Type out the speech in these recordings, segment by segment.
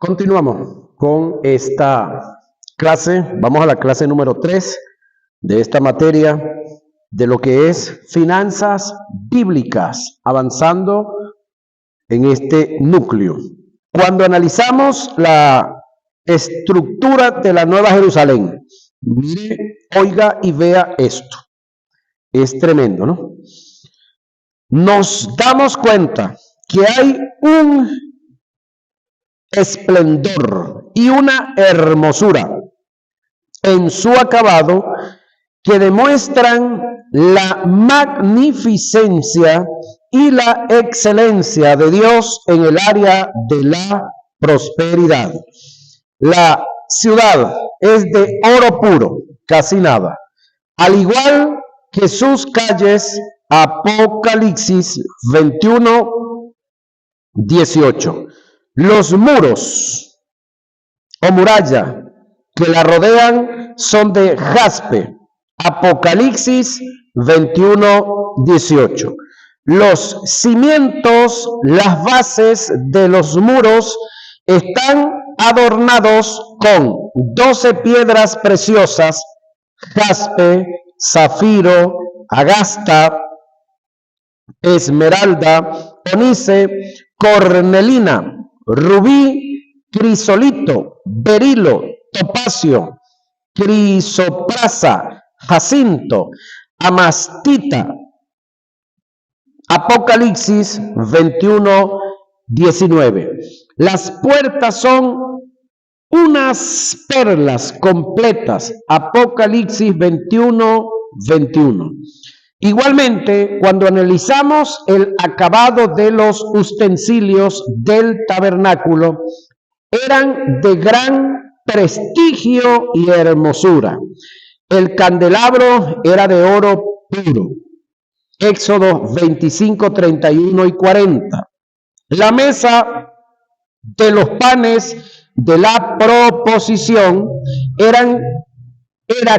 Continuamos con esta clase. Vamos a la clase número 3 de esta materia de lo que es finanzas bíblicas, avanzando en este núcleo. Cuando analizamos la estructura de la Nueva Jerusalén, mire, oiga y vea esto. Es tremendo, ¿no? Nos damos cuenta que hay un esplendor y una hermosura en su acabado que demuestran la magnificencia y la excelencia de Dios en el área de la prosperidad. La ciudad es de oro puro, casi nada, al igual que sus calles. Apocalipsis 21:18. Los muros o muralla que la rodean son de jaspe. Apocalipsis 21:18. Los cimientos, las bases de los muros están adornados con 12 piedras preciosas: jaspe, zafiro, agasta, esmeralda, onice, cornelina, rubí, crisolito, berilo, topacio, crisoprasa, jacinto, amastita. Apocalipsis 21:19. Las puertas son unas perlas completas. Apocalipsis 21:21. Igualmente, cuando analizamos el acabado de los utensilios del tabernáculo, eran de gran prestigio y hermosura. El candelabro era de oro puro. Éxodo 25:31 y 40. La mesa de los panes de la proposición era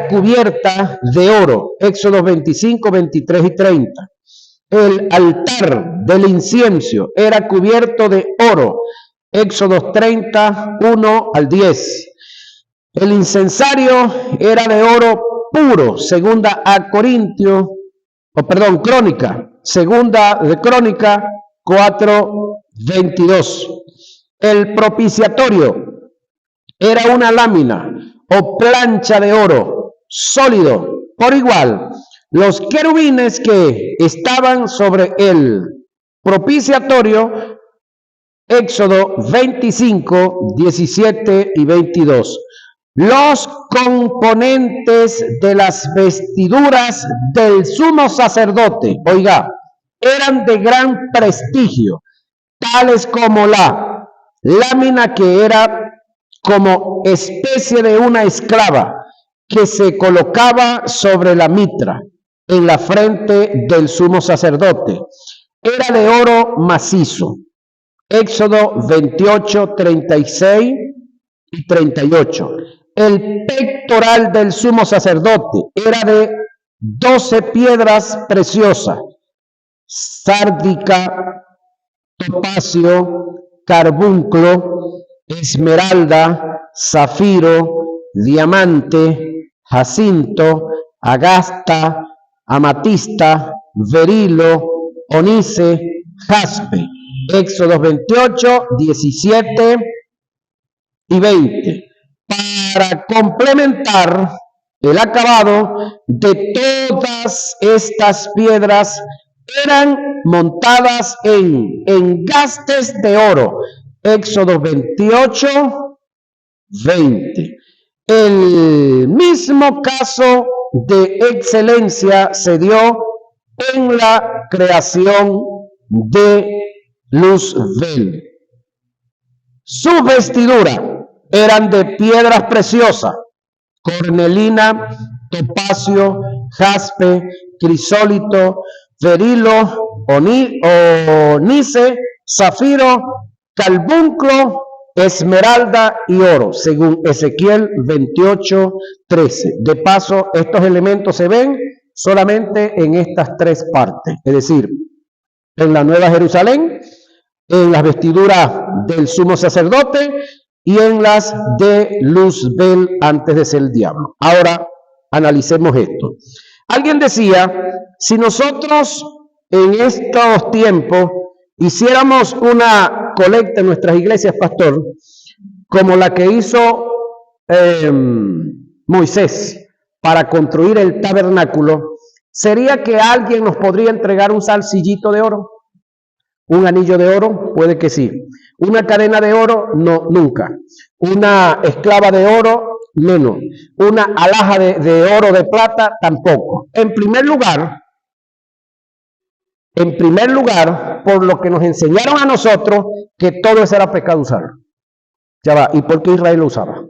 cubierta de oro. Éxodo 25:23 y 30. El altar del incienso era cubierto de oro. Éxodo 30:1 al 10. El incensario era de oro puro. Segunda de Crónica 4:22. El propiciatorio era una lámina o plancha de oro sólido por igual. Los querubines que estaban sobre el propiciatorio, Éxodo 25:17 y 22. Los componentes de las vestiduras del sumo sacerdote, oiga, eran de gran prestigio, tales como la lámina que era como especie de una esclava que se colocaba sobre la mitra en la frente del sumo sacerdote. Era de oro macizo. Éxodo 28:36 y 38. El pectoral del sumo sacerdote era de 12 piedras preciosas: sárdica, topacio, carbunclo, esmeralda, zafiro, diamante, jacinto, agasta, amatista, berilo, onice, jaspe. Éxodo 28:17 y 20. Para complementar el acabado de todas estas piedras, eran montadas en engastes de oro. Éxodo 28:20. El mismo caso de excelencia se dio en la creación de Luzbel. Su vestidura eran de piedras preciosas: cornelina, topacio, jaspe, crisólito, berilo, onice, zafiro, carbunclo, esmeralda y oro, según Ezequiel 28:13. De paso, estos elementos se ven solamente en estas tres partes, es decir, en la Nueva Jerusalén, en las vestiduras del sumo sacerdote y en las de Luzbel antes de ser el diablo. Ahora analicemos esto. Alguien decía, si nosotros en estos tiempos hiciéramos una colecta en nuestras iglesias, pastor, como la que hizo Moisés para construir el tabernáculo, ¿sería que alguien nos podría entregar un zarcillito de oro? ¿Un anillo de oro? Puede que sí. ¿Una cadena de oro? No, nunca. ¿Una esclava de oro? Menos. ¿Una alhaja de oro, de plata? Tampoco. En primer lugar, por lo que nos enseñaron a nosotros, que todo eso era pecado usarlo. Ya va, ¿y por qué Israel lo usaba?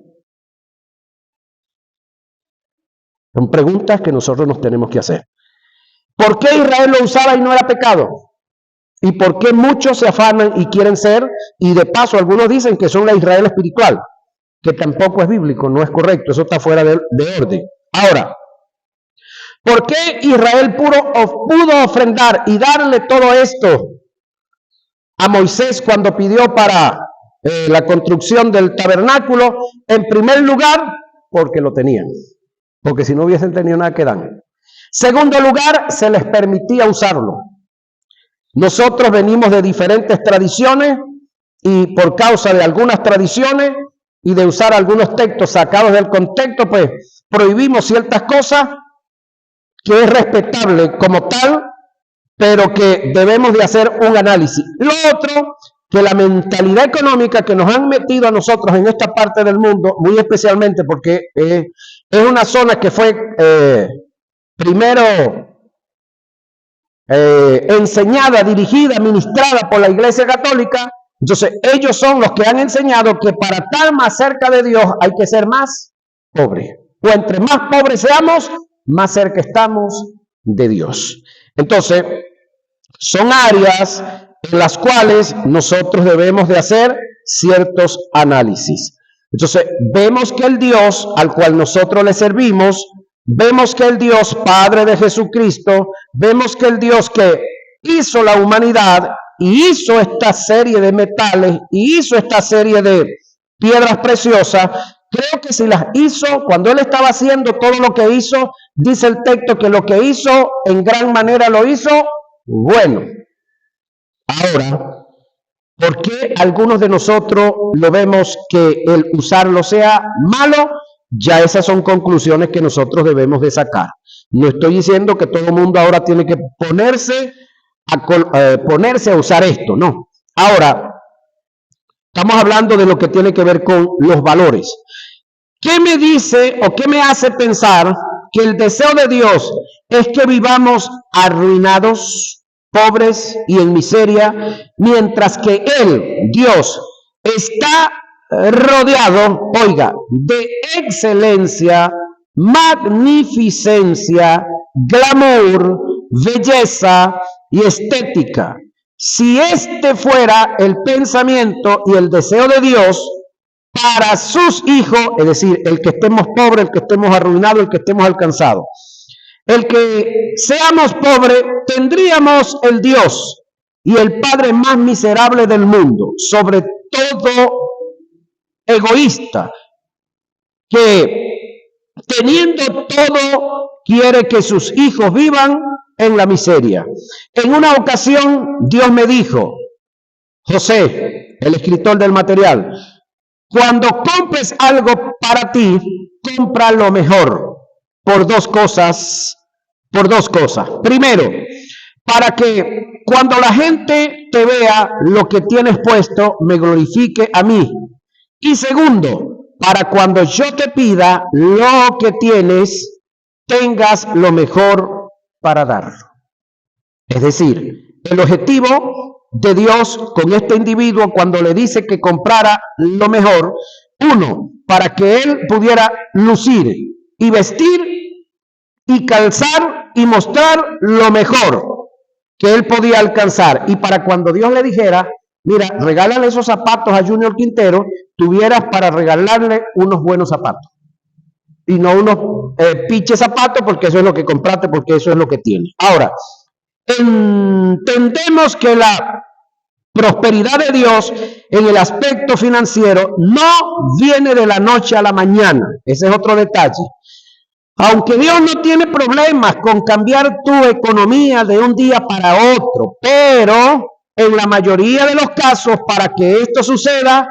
Son preguntas que nosotros nos tenemos que hacer. ¿Por qué Israel lo usaba y no era pecado? ¿Y por qué muchos se afanan y quieren ser? Y de paso, algunos dicen que son la Israel espiritual, que tampoco es bíblico, no es correcto, eso está fuera de orden. Ahora, ¿por qué Israel pudo ofrendar y darle todo esto a Moisés cuando pidió para la construcción del tabernáculo? En primer lugar, porque lo tenían, porque si no hubiesen tenido nada que dar. Segundo lugar, se les permitía usarlo. Nosotros venimos de diferentes tradiciones y por causa de algunas tradiciones y de usar algunos textos sacados del contexto, pues prohibimos ciertas cosas que es respetable como tal, pero que debemos de hacer un análisis. Lo otro, que la mentalidad económica que nos han metido a nosotros en esta parte del mundo, muy especialmente porque es una zona que fue primero enseñada, dirigida, ministrada por la Iglesia Católica. Entonces ellos son los que han enseñado que para estar más cerca de Dios hay que ser más pobre, o entre más pobres seamos, más cerca estamos de Dios. Entonces son áreas en las cuales nosotros debemos de hacer ciertos análisis. Entonces vemos que el Dios al cual nosotros le servimos, vemos que el Dios Padre de Jesucristo, vemos que el Dios que hizo la humanidad y hizo esta serie de metales y hizo esta serie de piedras preciosas, creo que si las hizo, cuando Él estaba haciendo todo lo que hizo, dice el texto que lo que hizo en gran manera lo hizo bueno. Ahora, ¿por qué algunos de nosotros lo vemos que el usarlo sea malo? Ya esas son conclusiones que nosotros debemos de sacar. No estoy diciendo que todo el mundo ahora tiene que ponerse a usar esto, no. Ahora, estamos hablando de lo que tiene que ver con los valores. ¿Qué me dice o qué me hace pensar que el deseo de Dios es que vivamos arruinados, pobres y en miseria, mientras que Él, Dios, está rodeado, oiga, de excelencia, magnificencia, glamour, belleza y estética? Si este fuera el pensamiento y el deseo de Dios para sus hijos, es decir, el que estemos pobres, el que estemos arruinados, el que estemos alcanzados, el que seamos pobres, tendríamos el Dios y el Padre más miserable del mundo, sobre todo egoísta, que teniendo todo quiere que sus hijos vivan en la miseria. En una ocasión Dios me dijo, José, el escritor del material, cuando compres algo para ti, compra lo mejor por dos cosas. Primero, para que cuando la gente te vea lo que tienes puesto, me glorifique a mí. Y segundo, para cuando yo te pida lo que tienes, tengas lo mejor para darlo. Es decir, el objetivo de Dios con este individuo cuando le dice que comprara lo mejor, uno, para que él pudiera lucir y vestir y calzar y mostrar lo mejor que él podía alcanzar, y para cuando Dios le dijera, mira, regálale esos zapatos a Junior Quintero, tuvieras para regalarle unos buenos zapatos y no unos piches zapatos, porque eso es lo que compraste, porque eso es lo que tiene. Ahora, entendemos que la prosperidad de Dios en el aspecto financiero no viene de la noche a la mañana. Ese es otro detalle. Aunque Dios no tiene problemas con cambiar tu economía de un día para otro, pero en la mayoría de los casos, para que esto suceda,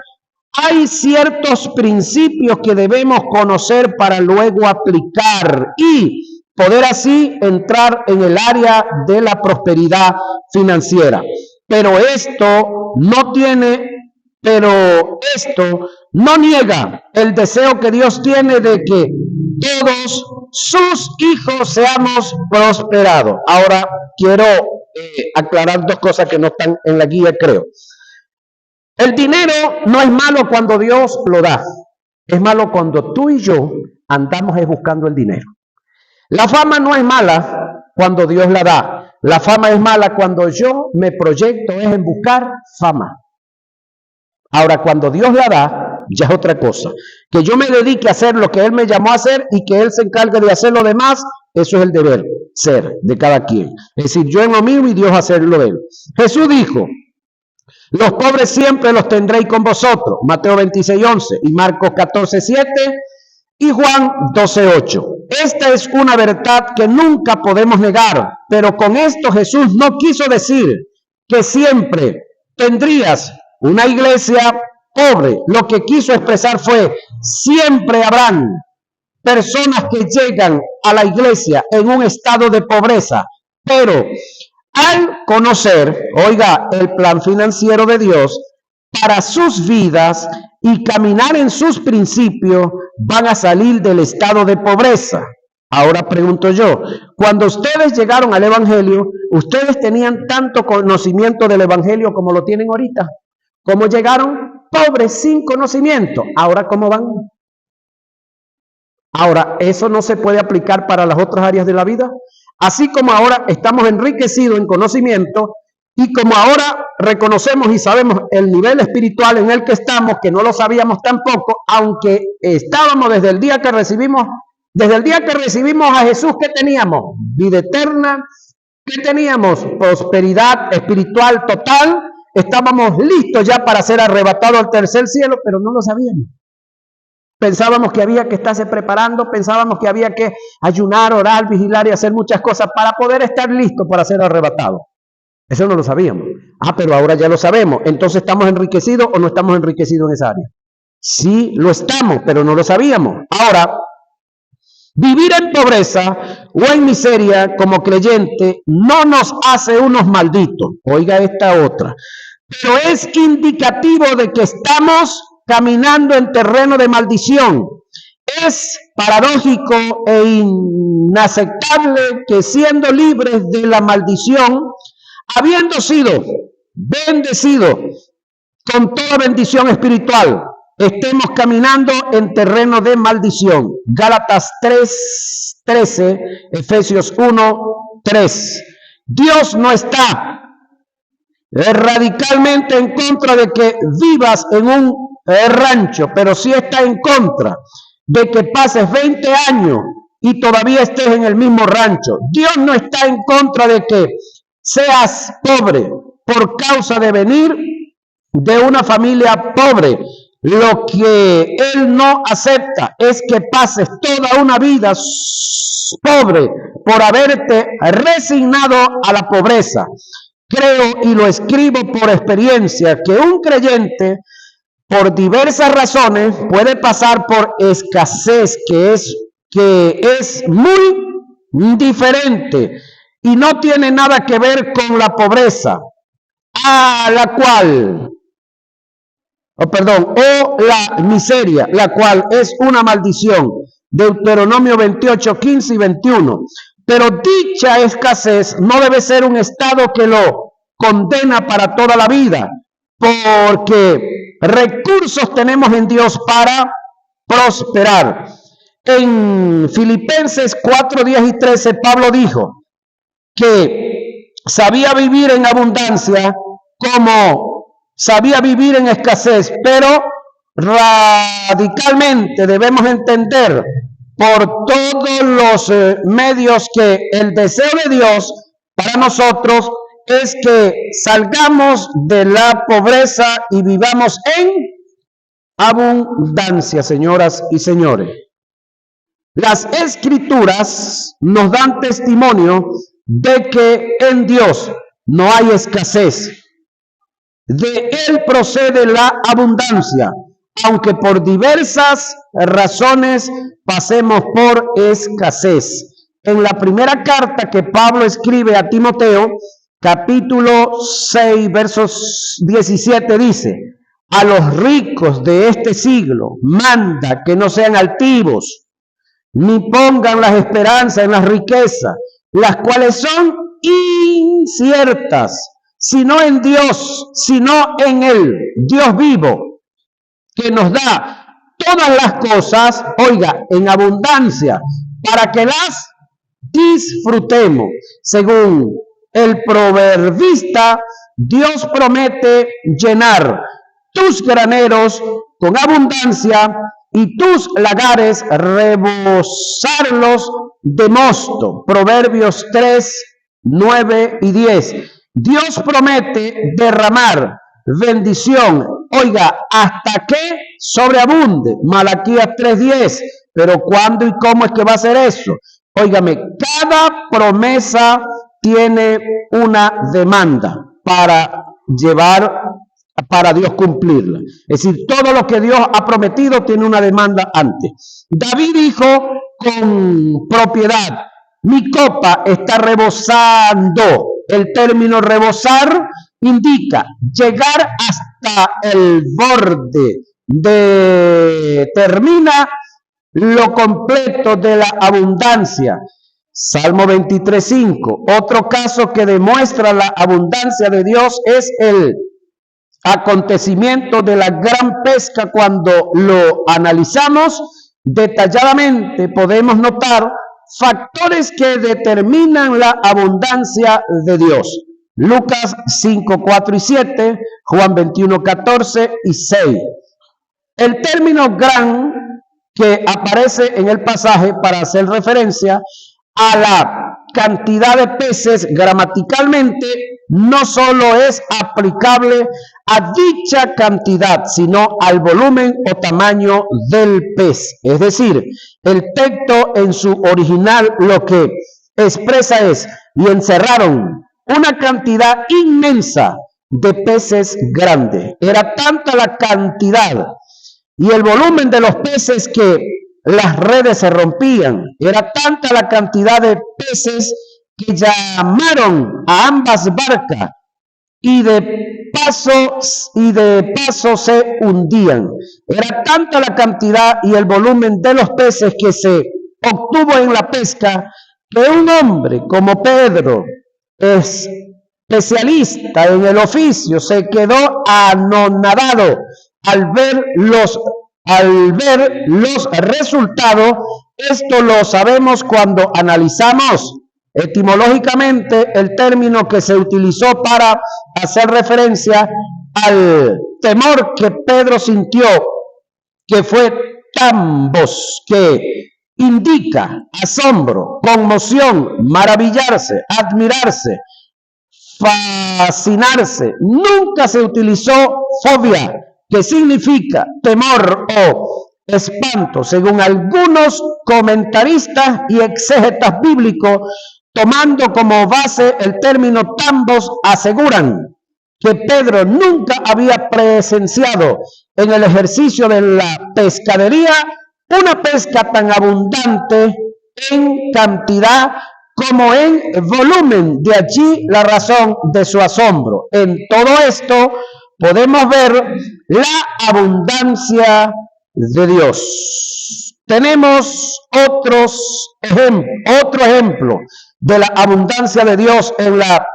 hay ciertos principios que debemos conocer para luego aplicar y poder así entrar en el área de la prosperidad financiera. Pero esto no niega el deseo que Dios tiene de que todos sus hijos seamos prosperados. Ahora quiero aclarar dos cosas que no están en la guía, creo. El dinero no es malo cuando Dios lo da. Es malo cuando tú y yo andamos buscando el dinero. La fama no es mala cuando Dios la da. La fama es mala cuando yo me proyecto en buscar fama. Ahora, cuando Dios la da, ya es otra cosa. Que yo me dedique a hacer lo que Él me llamó a hacer y que Él se encargue de hacer lo demás, eso es el deber ser de cada quien. Es decir, yo en lo mío y Dios hacer lo de Él. Jesús dijo: los pobres siempre los tendréis con vosotros. Mateo 26:11 y Marcos 14:7 y Juan 12:8. Esta es una verdad que nunca podemos negar, pero con esto Jesús no quiso decir que siempre tendrías una iglesia pobre. Lo que quiso expresar fue: siempre habrán personas que llegan a la iglesia en un estado de pobreza, pero al conocer, oiga, el plan financiero de Dios para sus vidas y caminar en sus principios, van a salir del estado de pobreza. Ahora pregunto yo, cuando ustedes llegaron al Evangelio, ¿ustedes tenían tanto conocimiento del Evangelio como lo tienen ahorita? ¿Cómo llegaron? Pobres, sin conocimiento. ¿Ahora cómo van? Ahora, ¿eso no se puede aplicar para las otras áreas de la vida? Así como ahora estamos enriquecidos en conocimiento y como ahora reconocemos y sabemos el nivel espiritual en el que estamos, que no lo sabíamos tampoco, aunque estábamos desde el día que recibimos a Jesús, ¿qué teníamos? Vida eterna, ¿qué teníamos? Prosperidad espiritual total, estábamos listos ya para ser arrebatados al tercer cielo, pero no lo sabíamos. Pensábamos que había que estarse preparando, pensábamos que había que ayunar, orar, vigilar y hacer muchas cosas para poder estar listos para ser arrebatados. Eso no lo sabíamos. Pero ahora ya lo sabemos. Entonces, ¿estamos enriquecidos o no estamos enriquecidos en esa área? Sí, lo estamos, pero no lo sabíamos. Ahora, vivir en pobreza o en miseria como creyente no nos hace unos malditos. Oiga esta otra. Pero es indicativo de que estamos caminando en terreno de maldición. Es paradójico e inaceptable que siendo libres de la maldición, habiendo sido bendecidos con toda bendición espiritual, estemos caminando en terreno de maldición. Gálatas 3:13, Efesios 1:3. Dios no está radicalmente en contra de que vivas en un rancho, pero sí está en contra de que pases 20 años y todavía estés en el mismo rancho. Dios no está en contra de que seas pobre por causa de venir de una familia pobre. Lo que Él no acepta es que pases toda una vida pobre por haberte resignado a la pobreza. Creo y lo escribo por experiencia que un creyente por diversas razones puede pasar por escasez que es muy diferente y no tiene nada que ver con la pobreza o la miseria, la cual es una maldición. Deuteronomio 28:15 y 21. Pero dicha escasez no debe ser un estado que lo condena para toda la vida, porque recursos tenemos en Dios para prosperar. En Filipenses 4:10 y 13, Pablo dijo que sabía vivir en abundancia como sabía vivir en escasez, pero radicalmente debemos entender por todos los medios que el deseo de Dios para nosotros es que salgamos de la pobreza y vivamos en abundancia, señoras y señores. Las Escrituras nos dan testimonio de que en Dios no hay escasez. De Él procede la abundancia, aunque por diversas razones pasemos por escasez. En la primera carta que Pablo escribe a Timoteo, capítulo 6, versos 17, dice: a los ricos de este siglo manda que no sean altivos, ni pongan las esperanzas en las riquezas, las cuales son inciertas, sino en Dios, sino en el Dios vivo, que nos da todas las cosas, oiga, en abundancia, para que las disfrutemos. Según el proverbista, Dios promete llenar tus graneros con abundancia y tus lagares rebosarlos de mosto. Proverbios 3, 9 y 10. Dios promete derramar bendición, oiga, hasta que sobreabunde. Malaquías 3:10. Pero ¿cuándo y cómo es que va a ser eso? Óigame, cada promesa tiene una demanda para Dios cumplirla. Es decir, todo lo que Dios ha prometido tiene una demanda antes. David dijo con propiedad: mi copa está rebosando. El término rebosar indica llegar hasta el borde, determina lo completo de la abundancia. Salmo 23:5. Otro caso que demuestra la abundancia de Dios es el acontecimiento de la gran pesca. Cuando lo analizamos detalladamente, podemos notar factores que determinan la abundancia de Dios. Lucas 5, 4 y 7, Juan 21, 14 y 6. El término gran que aparece en el pasaje para hacer referencia a la cantidad de peces gramaticalmente no solo es aplicable a dicha cantidad, sino al volumen o tamaño del pez. Es decir, el texto en su original lo que expresa es: y encerraron una cantidad inmensa de peces grandes. Era tanta la cantidad y el volumen de los peces que las redes se rompían. Era tanta la cantidad de peces que llamaron a ambas barcas y de paso se hundían. Era tanta la cantidad y el volumen de los peces que se obtuvo en la pesca, que un hombre como Pedro, especialista en el oficio, se quedó anonadado al ver los resultados. Esto lo sabemos cuando analizamos etimológicamente el término que se utilizó para hacer referencia al temor que Pedro sintió, que fue tambos, que indica asombro, conmoción, maravillarse, admirarse, fascinarse. Nunca se utilizó fobia, que significa temor o espanto. Según algunos comentaristas y exégetas bíblicos, tomando como base el término tambos, aseguran que Pedro nunca había presenciado en el ejercicio de la pescadería una pesca tan abundante en cantidad como en volumen. De allí la razón de su asombro. En todo esto podemos ver la abundancia de Dios. Tenemos otro ejemplo de la abundancia de Dios en la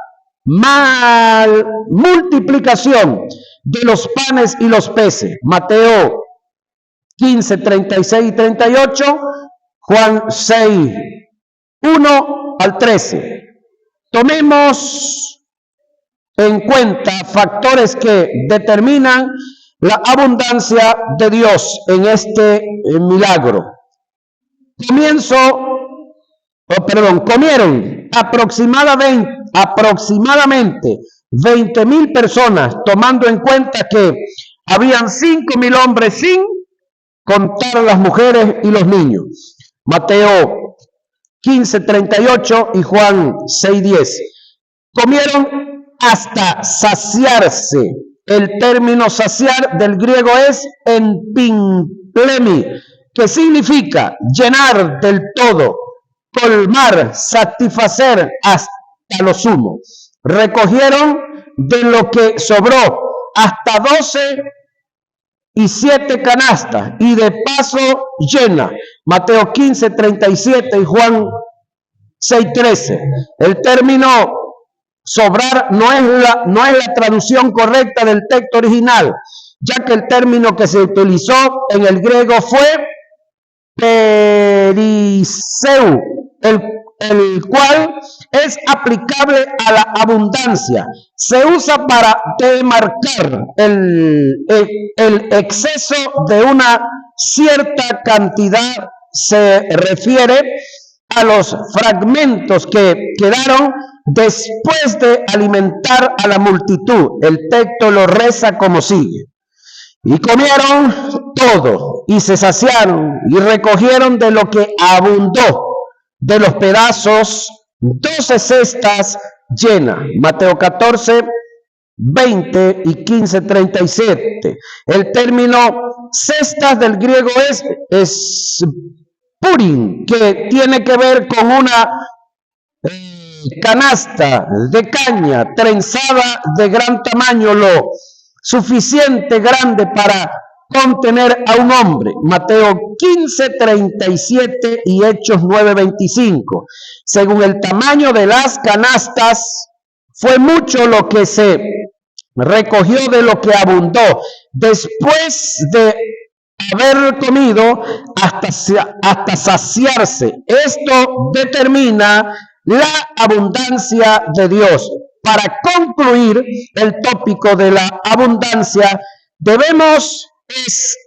multiplicación de los panes y los peces. Mateo 15, 36 y 38, Juan 6, 1 al 13. Tomemos en cuenta factores que determinan la abundancia de Dios en este milagro. Comieron aproximadamente 20,000 personas, tomando en cuenta que habían 5,000 hombres sin contar las mujeres y los niños. Mateo 15:38 y Juan 6:10. Comieron hasta saciarse. El término saciar del griego es empimplemi, que significa llenar del todo, colmar, satisfacer hasta lo sumo. Recogieron de lo que sobró hasta 12 y 7 canastas, y de paso llena. Mateo 15:37 y Juan 6:13. El término sobrar no es la traducción correcta del texto original, ya que el término que se utilizó en el griego fue periseu, el cual es aplicable a la abundancia. Se usa para demarcar el exceso de una cierta cantidad. Se refiere a los fragmentos que quedaron después de alimentar a la multitud. El texto lo reza como sigue: y comieron todo, y se saciaron, y recogieron de lo que abundó, de los pedazos, 12 cestas llenas. Mateo 14:20 y 15:37. El término cestas del griego es purim, que tiene que ver con una canasta de caña trenzada de gran tamaño, lo suficiente grande para contener a un hombre. Mateo 15:37 y Hechos 9:25. Según el tamaño de las canastas, fue mucho lo que se recogió de lo que abundó. Después de haber comido hasta saciarse. Esto determina la abundancia de Dios. Para concluir el tópico de la abundancia, debemos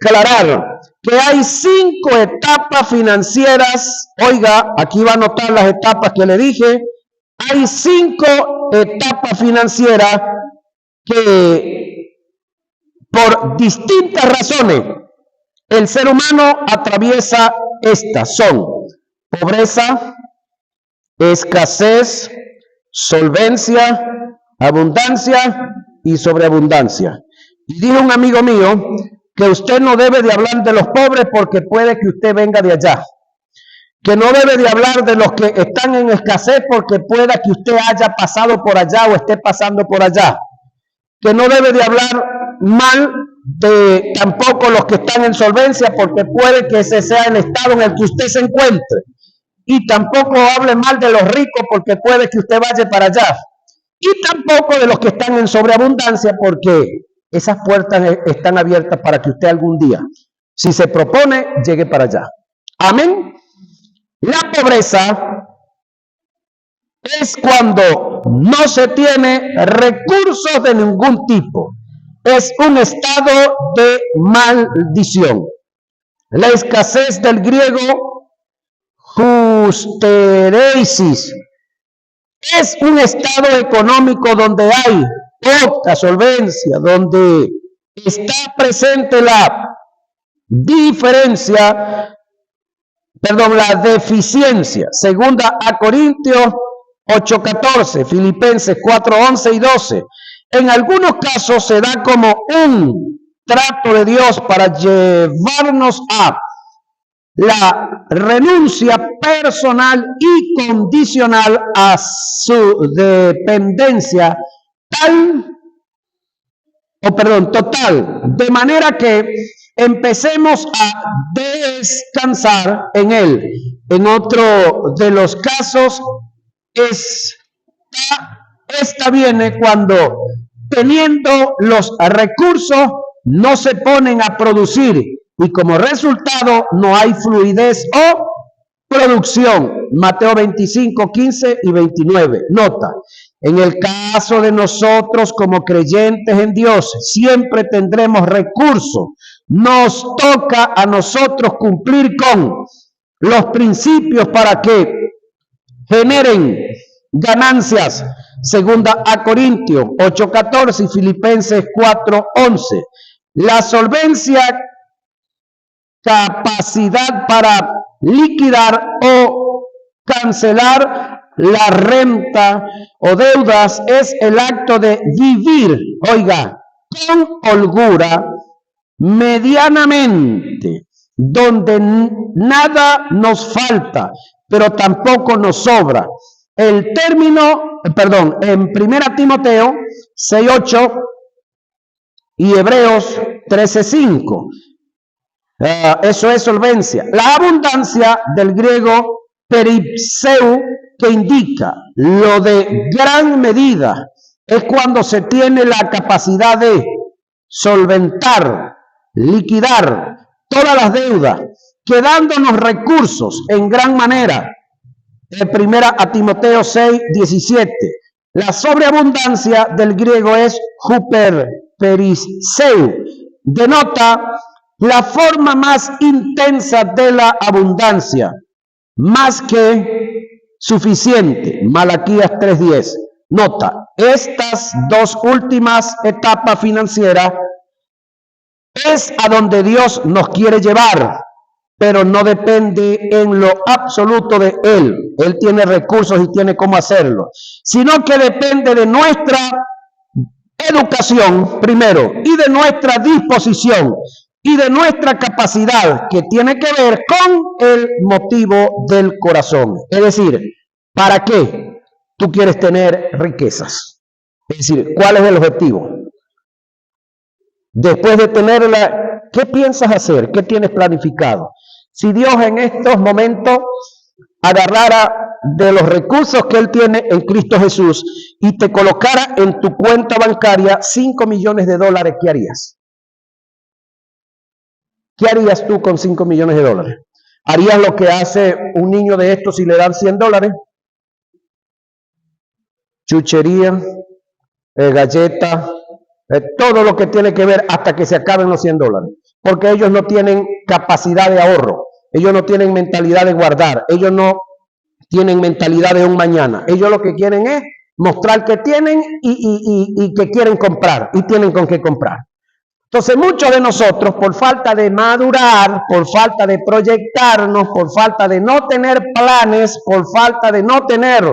aclarar que hay 5 etapas financieras. Oiga, aquí va a anotar las etapas que le dije. Hay 5 etapas financieras que por distintas razones el ser humano atraviesa. Estas son pobreza, escasez, solvencia, abundancia y sobreabundancia. Y dijo un amigo mío que usted no debe de hablar de los pobres porque puede que usted venga de allá. Que no debe de hablar de los que están en escasez porque pueda que usted haya pasado por allá o esté pasando por allá. Que no debe de hablar mal de tampoco los que están en solvencia porque puede que ese sea el estado en el que usted se encuentre. Y tampoco hable mal de los ricos porque puede que usted vaya para allá. Y tampoco de los que están en sobreabundancia porque esas puertas están abiertas para que usted algún día, si se propone, llegue para allá. Amén. La pobreza es cuando no se tiene recursos de ningún tipo. Es un estado de maldición. La escasez del griego justeresis es un estado económico donde hay poca solvencia, donde está presente la deficiencia. Segunda a Corintios 8:14, Filipenses 4:11 y 12. En algunos casos se da como un trato de Dios para llevarnos a la renuncia personal y condicional a su dependencia total, de manera que empecemos a descansar en Él. En otro de los casos, esta viene cuando, teniendo los recursos, no se ponen a producir y como resultado no hay fluidez o producción. Mateo 25:15 y 29. Nota, en el caso de nosotros como creyentes en Dios, siempre tendremos recursos. Nos toca a nosotros cumplir con los principios para que generen ganancias. Segunda a Corintios 8:14 y Filipenses 4:11. La solvencia, capacidad para liquidar o cancelar la renta o deudas, es el acto de vivir, oiga, con holgura, medianamente, donde nada nos falta, pero tampoco nos sobra. El término, en 1 Timoteo 6:8 y Hebreos 13:5. Eso es solvencia. La abundancia, del griego peripseu, que indica lo de gran medida, es cuando se tiene la capacidad de solventar, liquidar todas las deudas, quedándonos recursos en gran manera. En 1 Timoteo 6:17. La sobreabundancia, del griego es huperperiseu, denota la forma más intensa de la abundancia, más que suficiente. Malaquías 3:10. Nota, estas dos últimas etapas financieras es a donde Dios nos quiere llevar, pero no depende en lo absoluto de Él. Él tiene recursos y tiene cómo hacerlo, sino que depende de nuestra educación primero, y de nuestra disposición, y de nuestra capacidad, que tiene que ver con el motivo del corazón. Es decir, ¿para qué tú quieres tener riquezas? Es decir, ¿cuál es el objetivo? Después de tenerla, ¿qué piensas hacer? ¿Qué tienes planificado? Si Dios en estos momentos agarrara de los recursos que Él tiene en Cristo Jesús y te colocara en tu cuenta bancaria $5 millones, ¿qué harías? ¿Qué harías tú con $5 millones? ¿Harías lo que hace un niño de estos si le dan $100? Chuchería, galletas, todo lo que tiene que ver hasta que se acaben los $100. Porque ellos no tienen capacidad de ahorro, ellos no tienen mentalidad de guardar, ellos no tienen mentalidad de un mañana. Ellos lo que quieren es mostrar que tienen y que quieren comprar, y tienen con qué comprar. Entonces muchos de nosotros, por falta de madurar, por falta de proyectarnos, por falta de no tener planes, por falta de no tener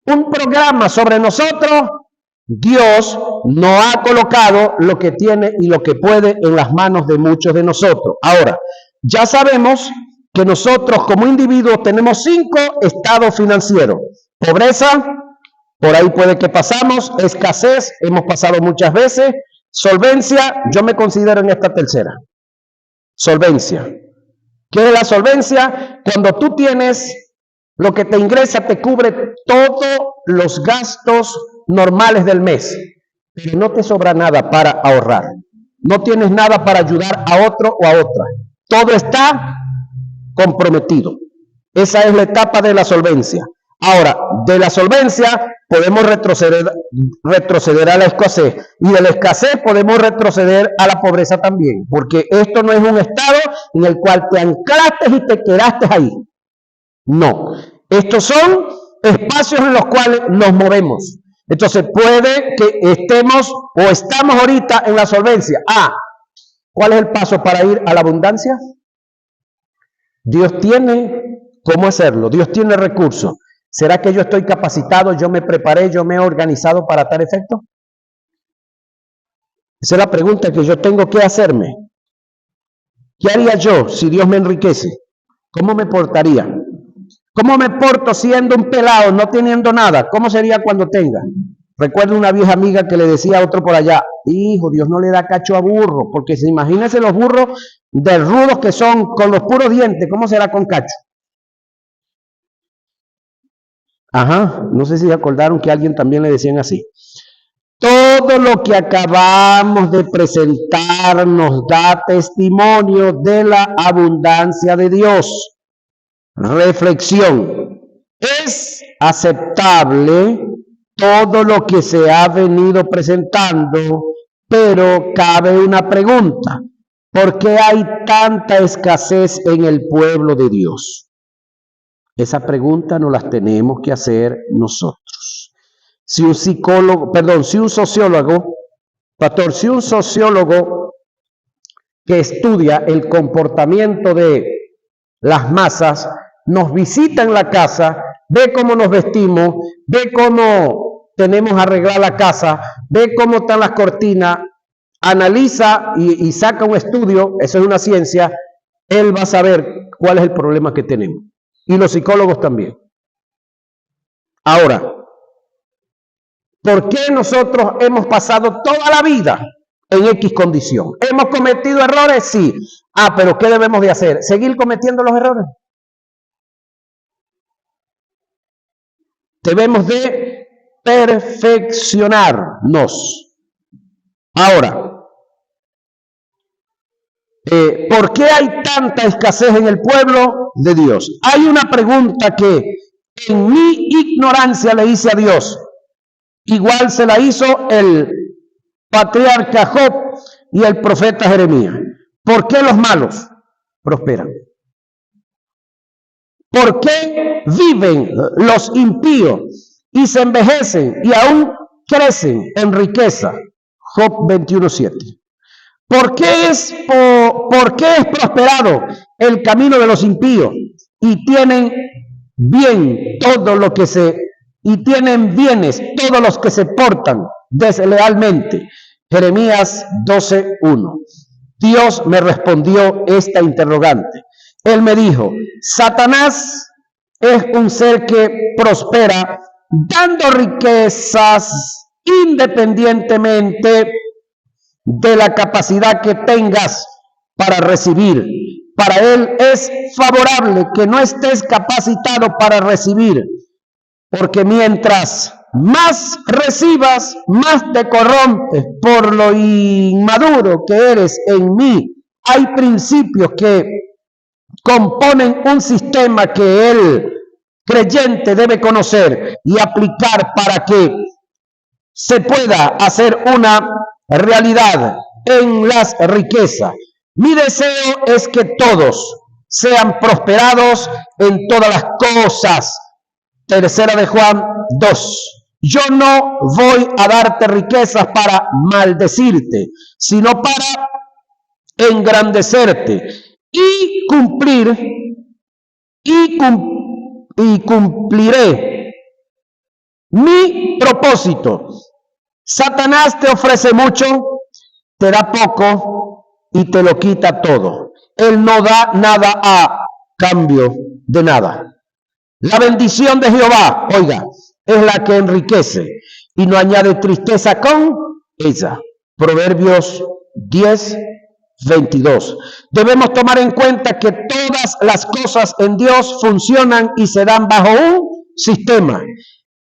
un programa sobre nosotros, Dios no ha colocado lo que tiene y lo que puede en las manos de muchos de nosotros. Ahora, ya sabemos que nosotros como individuos tenemos 5 estados financieros. Pobreza, por ahí puede que pasamos. Escasez, hemos pasado muchas veces. Solvencia, yo me considero en esta tercera. Solvencia. ¿Qué es la solvencia? Cuando tú tienes lo que te ingresa, te cubre todos los gastos normales del mes, pero no te sobra nada para ahorrar. No tienes nada para ayudar a otro o a otra. Todo está comprometido. Esa es la etapa de la solvencia. Ahora, de la solvencia podemos retroceder a la escasez, y de la escasez podemos retroceder a la pobreza también, porque esto no es un estado en el cual te anclaste y te quedaste ahí. No, estos son espacios en los cuales nos movemos. Entonces puede que estemos o estamos ahorita en la solvencia. ¿Cuál es el paso para ir a la abundancia? Dios tiene cómo hacerlo, Dios tiene recursos. ¿Será que yo estoy capacitado, yo me preparé, yo me he organizado para tal efecto? Esa es la pregunta que yo tengo que hacerme. ¿Qué haría yo si Dios me enriquece? ¿Cómo me portaría? ¿Cómo me porto siendo un pelado, no teniendo nada? ¿Cómo sería cuando tenga? Recuerdo una vieja amiga que le decía a otro por allá: hijo, Dios no le da cacho a burro, porque imagínense los burros de rudos que son, con los puros dientes, ¿cómo será con cacho? No sé si acordaron que a alguien también le decían así. Todo lo que acabamos de presentar nos da testimonio de la abundancia de Dios. Reflexión: ¿es aceptable todo lo que se ha venido presentando? Pero cabe una pregunta: ¿por qué hay tanta escasez en el pueblo de Dios? Esa pregunta nos las tenemos que hacer nosotros. Si un sociólogo, pastor, si un sociólogo que estudia el comportamiento de las masas nos visita en la casa, ve cómo nos vestimos, ve cómo tenemos arreglada la casa, ve cómo están las cortinas, analiza y saca un estudio, eso es una ciencia, él va a saber cuál es el problema que tenemos. Y los psicólogos también. Ahora, ¿por qué nosotros hemos pasado toda la vida en X condición? ¿Hemos cometido errores? Sí. Pero ¿qué debemos de hacer? ¿Seguir cometiendo los errores? Debemos de perfeccionarnos. Ahora, ¿por qué hay tanta escasez en el pueblo de Dios? Hay una pregunta que en mi ignorancia le hice a Dios. Igual se la hizo el patriarca Job y el profeta Jeremías. ¿Por qué los malos prosperan? ¿Por qué viven los impíos y se envejecen y aún crecen en riqueza? Job 21:7. ¿Por qué es prosperado el camino de los impíos y tienen tienen bienes todos los que se portan deslealmente? Jeremías 12:1. Dios me respondió esta interrogante. Él me dijo: Satanás es un ser que prospera dando riquezas independientemente de la capacidad que tengas para recibir. Para él es favorable que no estés capacitado para recibir, porque mientras más recibas, más te corrompes por lo inmaduro que eres en mí. Hay principios que componen un sistema que el creyente debe conocer y aplicar para que se pueda hacer una realidad en las riquezas. Mi deseo es que todos sean prosperados en todas las cosas. Tercera de Juan 2. Yo no voy a darte riquezas para maldecirte, sino para engrandecerte y cumpliré mi propósito. Satanás te ofrece mucho, te da poco y te lo quita todo. Él no da nada a cambio de nada. La bendición de Jehová, oiga, es la que enriquece y no añade tristeza con ella. Proverbios 10:22. Debemos tomar en cuenta que todas las cosas en Dios funcionan y se dan bajo un sistema.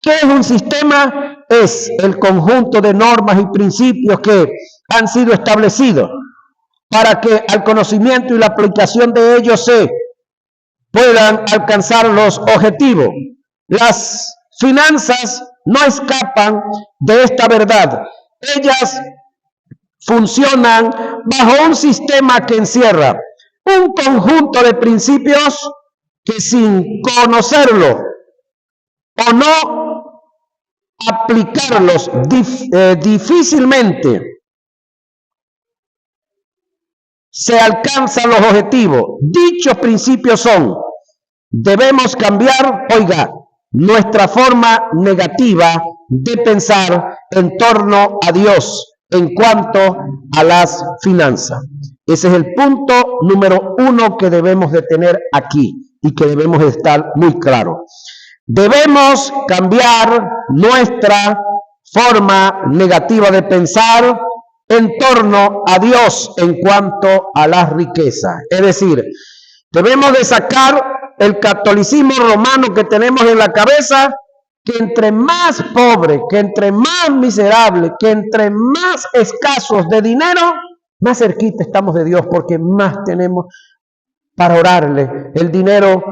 ¿Qué es un sistema? Es el conjunto de normas y principios que han sido establecidos para que al conocimiento y la aplicación de ellos se puedan alcanzar los objetivos. Las finanzas no escapan de esta verdad. Ellas funcionan bajo un sistema que encierra un conjunto de principios que, sin conocerlo o no aplicarlos, difícilmente se alcanzan los objetivos. Dichos principios son: debemos cambiar, oiga, nuestra forma negativa de pensar en torno a Dios en cuanto a las finanzas. Ese es el punto número 1 que debemos de tener aquí y que debemos de estar muy claro. Debemos cambiar nuestra forma negativa de pensar en torno a Dios en cuanto a las riquezas. Es decir, debemos de sacar el catolicismo romano que tenemos en la cabeza, que entre más pobre, que entre más miserable, que entre más escasos de dinero, más cerquita estamos de Dios, porque más tenemos para orarle. El dinero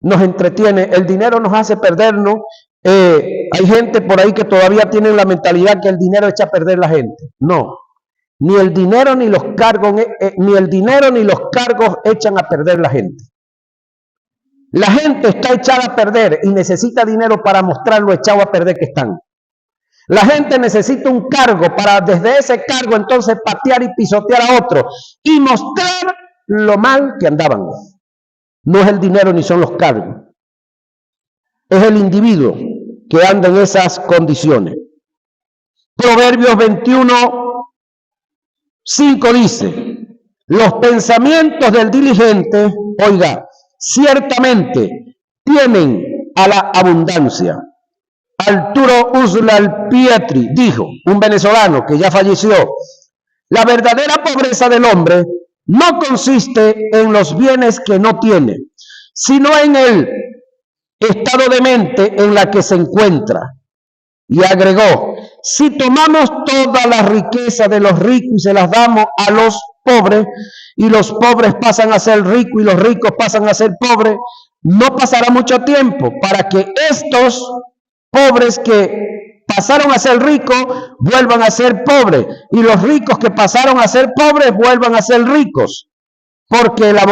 nos entretiene, el dinero nos hace perdernos. Hay gente por ahí que todavía tiene la mentalidad que el dinero echa a perder la gente. No, ni el dinero ni los cargos echan a perder la gente. La gente está echada a perder y necesita dinero para mostrar lo echado a perder que están. La gente necesita un cargo para desde ese cargo entonces patear y pisotear a otro y mostrar lo mal que andaban. No es el dinero ni son los cargos. Es el individuo que anda en esas condiciones. Proverbios 21:5 dice, los pensamientos del diligente, oiga, ciertamente tienen a la abundancia. Arturo Uslar Pietri dijo, un venezolano que ya falleció, la verdadera pobreza del hombre no consiste en los bienes que no tiene, sino en el estado de mente en la que se encuentra. Y agregó, si tomamos toda la riqueza de los ricos y se las damos a los pobres, y los pobres pasan a ser ricos y los ricos pasan a ser pobres, no pasará mucho tiempo para que estos pobres que pasaron a ser ricos vuelvan a ser pobres, y los ricos que pasaron a ser pobres vuelvan a ser ricos, porque la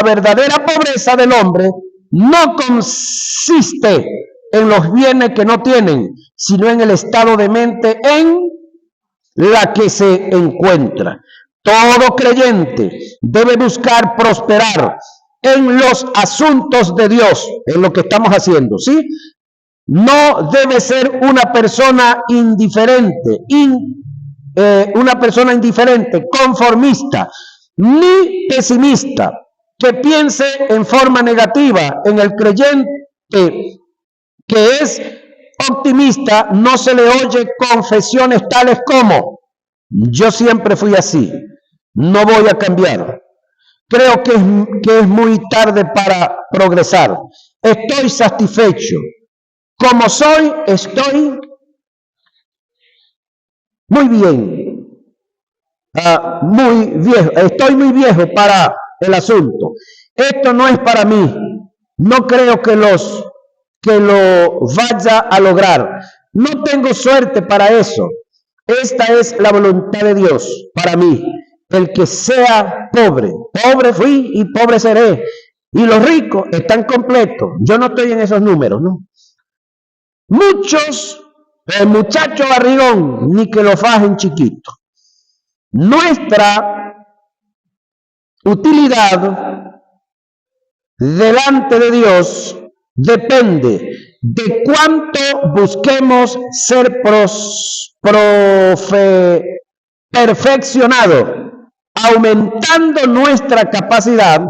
verdadera pobreza del hombre no consiste en los bienes que no tienen, sino en el estado de mente en la que se encuentra. Todo creyente debe buscar prosperar en los asuntos de Dios, en lo que estamos haciendo, ¿sí? No debe ser una persona indiferente, conformista, ni pesimista, que piense en forma negativa. En el creyente que es optimista no se le oye confesiones tales como, yo siempre fui así, no voy a cambiar, creo que es muy tarde para progresar, estoy satisfecho, como soy, estoy muy bien, muy viejo, estoy muy viejo para el asunto, esto no es para mí, no creo que lo vaya a lograr, no tengo suerte para eso. Esta es la voluntad de Dios para mí, el que sea pobre, pobre fui y pobre seré, y los ricos están completos. Yo no estoy en esos números, ¿no? Muchos, el muchacho barrigón, ni que lo fajen chiquito. Nuestra utilidad delante de Dios depende de cuánto busquemos ser perfeccionados, aumentando nuestra capacidad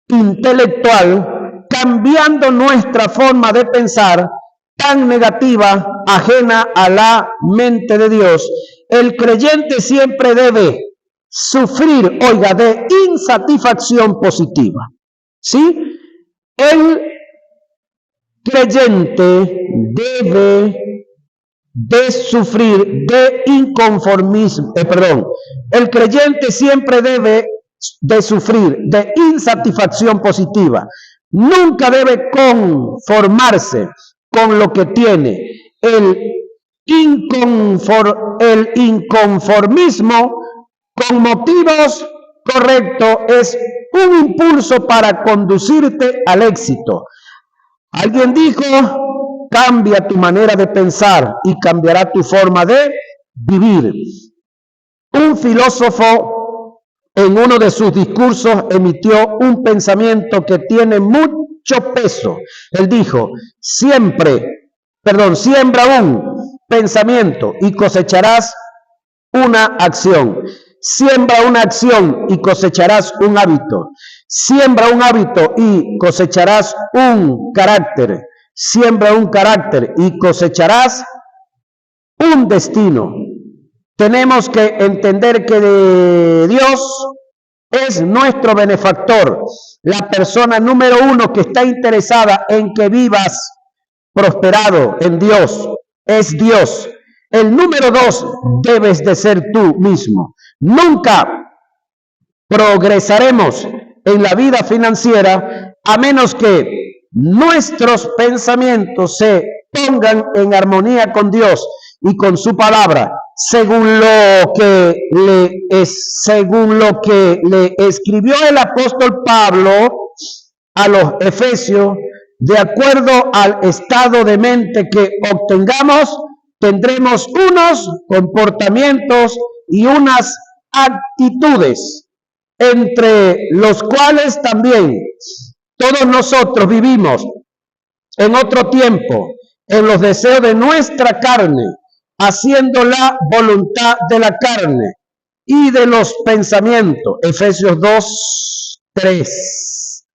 intelectual, cambiando nuestra forma de pensar tan negativa, ajena a la mente de Dios. El creyente siempre debe sufrir, oiga, de insatisfacción positiva, ¿sí? El creyente debe de sufrir de inconformismo, el creyente siempre debe de sufrir de insatisfacción positiva, nunca debe conformarse con lo que tiene. El inconformismo con motivos correctos es un impulso para conducirte al éxito. Alguien dijo, cambia tu manera de pensar y cambiará tu forma de vivir. Un filósofo en uno de sus discursos emitió un pensamiento que tiene mucho peso. Él dijo, siembra un pensamiento y cosecharás una acción. Siembra una acción y cosecharás un hábito. Siembra un hábito y cosecharás un carácter. Siembra un carácter y cosecharás un destino. Tenemos que entender que Dios es nuestro benefactor, la persona número uno que está interesada en que vivas prosperado en Dios, es Dios. El número dos debes de ser tú mismo. Nunca progresaremos en la vida financiera a menos que nuestros pensamientos se pongan en armonía con Dios y con su palabra, según lo que le escribió el apóstol Pablo a los Efesios, de acuerdo al estado de mente que obtengamos, tendremos unos comportamientos y unas actitudes, entre los cuales también todos nosotros vivimos en otro tiempo, en los deseos de nuestra carne, haciendo la voluntad de la carne y de los pensamientos. Efesios 2:3.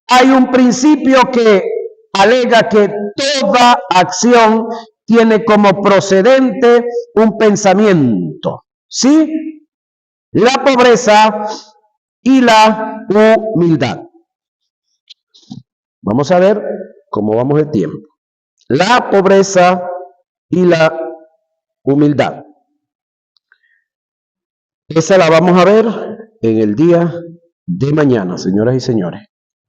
Hay un principio que alega que toda acción tiene como procedente un pensamiento, ¿sí? La pobreza y la humildad. Vamos a ver cómo vamos de tiempo. La pobreza y la humildad. Esa la vamos a ver en el día de mañana, señoras y señores.